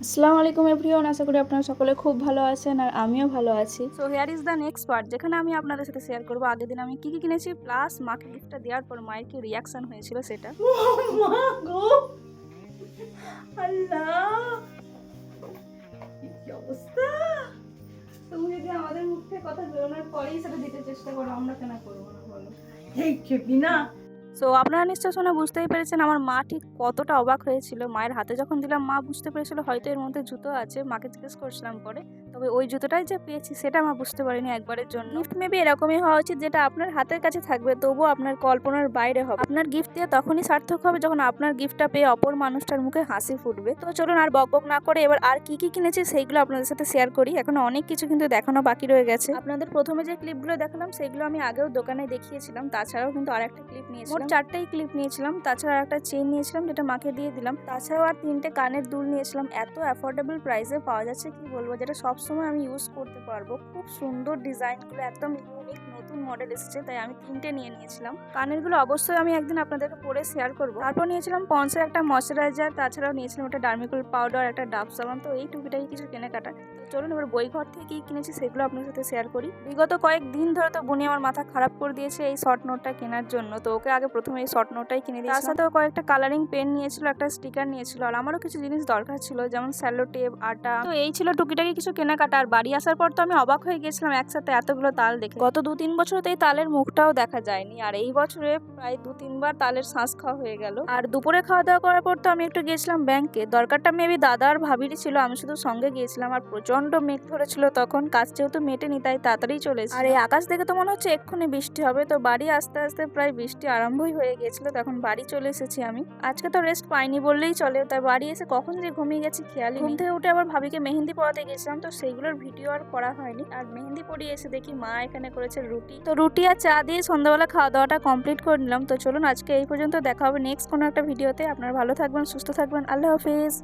আসসালামু আলাইকুম এভরিওয়ান, আশা করি আপনারা সকলে খুব ভালো আছেন আর আমিও ভালো আছি। So here is the next part, যেখানে আমি আপনাদের সাথে শেয়ার করবো আগের দিন আমি কি কিনেছি, প্লাস মাকে গিফটটা দেওয়ার পর মায়ের কি রিয়াকশন হয়েছিল সেটা। মা গো, আল্লাহ কি অবস্থা! তুমি যদি আমাদের মুখ থেকে কথা বেরোনোর পরেই সেটা দিতে চেষ্টা করো, আমরা কেন করবো না বলো? এই খেপিনা। সো আপনারা নিশ্চয় শুনে বুঝতেই পেরেছেন আমার মা ঠিক কতটা অবাক হয়েছিল। মায়ের হাতে যখন দিলাম মা বুঝতে পেরেছিল হয়তো এর মধ্যে জুতো আছে। মাকে জিজ্ঞেস করছিলাম পরে, তবে ওই জুতোটাই যে পেয়েছি সেটা মা বুঝতে পারিনি একবারের জন্য। গিফট মেবি এরকমই হওয়া উচিত, যেটা আপনার হাতের কাছে থাকবে তবুও আপনার কল্পনার বাইরে হবে। আপনার গিফট দিয়ে তখনই সার্থক হবে যখন আপনার গিফটটা পেয়ে অপর মানুষটার মুখে হাসি ফুটবে। তো চলুন আর বকবক না করে এবার আর কি কিনেছি সেইগুলো আপনাদের সাথে শেয়ার করি। এখন অনেক কিছু কিন্তু দেখানো বাকি রয়ে গেছে। আপনাদের প্রথমে যে ক্লিপগুলো দেখালাম সেগুলো আমি আগেও দোকানে দেখিয়েছিলাম, তাছাড়াও কিন্তু আরেকটা ক্লিপ নিয়েছিলাম। মোট 4টাই ক্লিপ নিয়েছিলাম, তাছাড়া একটা চেইন নিয়েছিলাম যেটা মাকে দিয়ে দিলাম, তাছাড়াও আর 3টে কানের দুল নিয়েছিলাম। এত অ্যাফোর্ডেবল প্রাইসে পাওয়া যাচ্ছে কি বলবো, যেটা সবসময় আমি ইউজ করতে পারবো। খুব সুন্দর ডিজাইনগুলো, একদম ইউনিক নতুন মডেল এসেছে, তাই আমি 3টে নিয়ে নিয়েছিলাম। কানেরগুলো অবশ্যই আমি একদিন আপনাদেরকে পরে শেয়ার করবো। তারপর নিয়েছিলাম পন্সের একটা ময়শ্চারাইজার, তাছাড়াও নিয়েছিলাম একটা ডার্মিকুল পাউডার, একটা ডাব সাবান। তো এই টুকিটাই কিছু কেনাকাটা। তো চলুন এবার বই ঘর থেকে কি কিনেছি সেগুলো আপনার সাথে শেয়ার করি। বিগত কয়েকদিন ধরে তো বুনি আমার মাথা খারাপ করে দিয়েছে এই শর্ট নোটটা কেনার জন্য, তো ওকে আগে প্রথমে এই শর্ট নোটটাই কিনে দিয়েছি। তার সাথেও কয়েকটা কালারিং পেন নিয়েছিল, একটা স্টিকার নিয়েছিল, আর আমারও কিছু জিনিস দরকার ছিল যেমন স্যালো টেপ, আটা। তো এই ছিল টুকিটাকি কিছু কেনাকাটা। আর বাড়ি আসার পর তো আমি অবাক হয়ে গেছিলাম একসাথে এতগুলো তাল দেখে। গত 2-3 বছরতে এই তালের মুখটাও দেখা যায়নি, আর এই বছরে প্রায় 2-3 বার তালের শ্বাস খাওয়া হয়ে গেল। আর দুপুরে খাওয়া দাওয়া করার পর তো আমি একটু গিয়েছিলাম ব্যাংকে। দরকারটা মেবি দাদা আর ভাবিরই ছিল, আমি শুধু সঙ্গে গিয়েছিলাম। আর প্রচন্ড মেঘ ধরেছিল তখন, কাজ যেহেতু মেটেনি তাই তাড়াতাড়ি চলে এসেছি। আর এই আকাশ দেখে তো মনে হচ্ছে এক্ষুনি বৃষ্টি হবে। তো বাড়ি আসতে আসতে প্রায় বৃষ্টি আরম্ভই হয়ে গিয়েছিল, তখন বাড়ি চলে এসেছি আমি। আজকে তো রেস্ট পাইনি বললেই চলে, তাই বাড়ি এসে কখন যে ঘুমিয়ে গেছি খেয়ালই নেই। ঘুম থেকে উঠে আবার ভাবিকে মেহেন্দি পড়াতে গেছিলাম, তো সেইগুলোর ভিডিও আর করা হয়নি। আর মেহেন্দি পড়িয়ে এসে দেখি মা এখানে করেছে রুটি। তো রুটি আর চা দিয়ে সন্ধ্যাবেলা খাওয়া দাওয়াটা কমপ্লিট করে নিলাম। তো চলুন আজকে এই পর্যন্ত, দেখা হবে নেক্সট কোনো একটা ভিডিওতে। আপনারা ভালো থাকবেন, সুস্থ থাকবেন, আল্লাহ হাফিজ।